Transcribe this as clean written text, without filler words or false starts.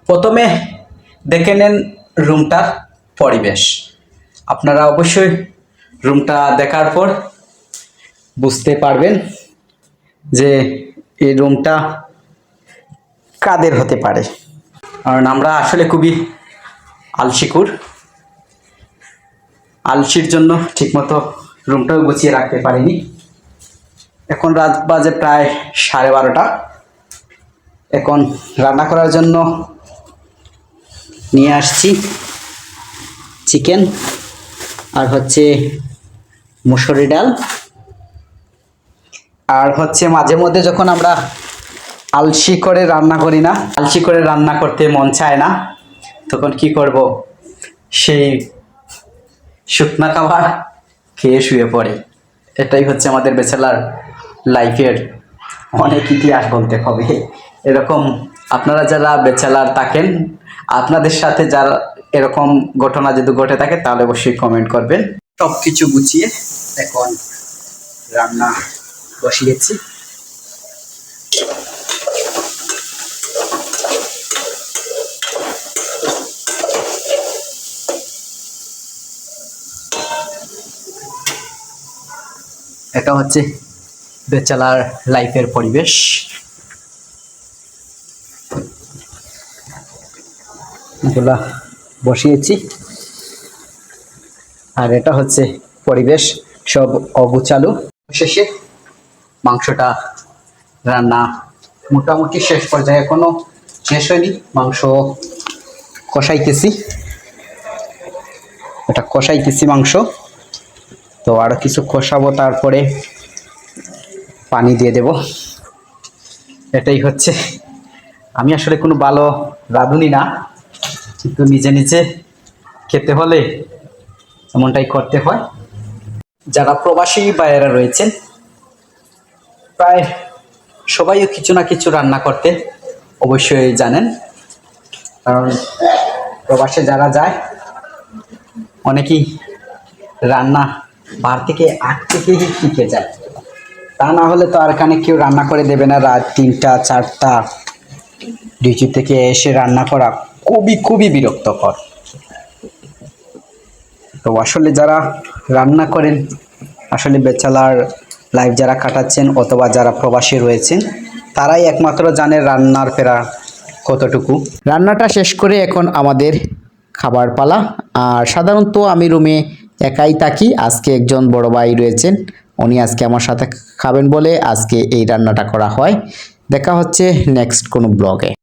প্রথমে দেখে নেন রুমটার পরিবেশ। আপনারা অবশ্যই রুমটা দেখার পর বুঝতে পারবেন যে এই রুমটা কাদের হতে পারে। কারণ আমরা আসলে খুবই আলসির জন্য ঠিকমতো রুমটাও গুছিয়ে রাখতে পারিনি। এখন রাত বাজে প্রায় 12:30। এখন রান্না করার জন্য নিয়ে আসছি চিকেন আর হচ্ছে মুসুরি ডাল। আর হচ্ছে মাঝে মধ্যে যখন আমরা আলসি করে রান্না করতে মন চায় না, তখন কি করব, সেই শুকনা খাবার খেয়ে শুয়ে পড়ে। এটাই হচ্ছে আমাদের ব্যাচেলার লাইফের অনেক ইতিহাস বলতে হবে। এরকম আপনারা যারা ব্যাচেলার থাকেন, আপনাদের সাথে যারা এরকম ঘটনা যদি ঘটে থাকে তাহলে অবশ্যই কমেন্ট করবেন। সব কিছু গুছিয়ে এখন রান্না বসিয়েছি। এটা হচ্ছে ব্যাচেলার লাইফের পরিবেশ। এগুলা বসিয়েছি। আর এটা হচ্ছে পরিবেশ, সব অগুচালু। শেষে মাংসটা রান্না মোটামুটি শেষ পর্যায়ে, এখনো শেষ হয়নি। মাংস কষাইতেছি, মাংস তো আরো কিছু কষাবো, তারপরে পানি দিয়ে দেব। এটাই হচ্ছে, আমি আসলে কোনো ভালো রাঁধুনি না, কিন্তু নিজে নিজে খেতে হলে এমনটাই করতে হয়। যারা প্রবাসী ভাইয়েরা রয়েছেন, প্রায় সবাই কিছু না কিছু রান্না করতে অবশ্যই জানেন। কারণ প্রবাসে যারা যায় অনেকেই রান্না বাড়ি থেকে আগ থেকেই শিখে যায়। তা না হলে তো আর এখানে কেউ রান্না করে দেবে না। রাত 3টা 4টা ডিউটি থেকে এসে রান্না করা খুবই বিরক্তকর। তো আসলে যারা রান্না করেন, আসলে ব্যাচেলার লাইফ যারা কাটাচ্ছেন অথবা যারা প্রবাসী রয়েছেন, তারাই একমাত্র জানে রান্নার ফেরা কতটুকু। রান্নাটা শেষ করে এখন আমাদের খাবার পালা। আর সাধারণত আমি রুমে একাই থাকি। আজকে একজন বড় ভাই রয়েছেন, উনি আজকে আমার সাথে খাবেন বলে আজকে এই রান্নাটা করা হয়। দেখা হচ্ছে নেক্সট কোনো ব্লগে।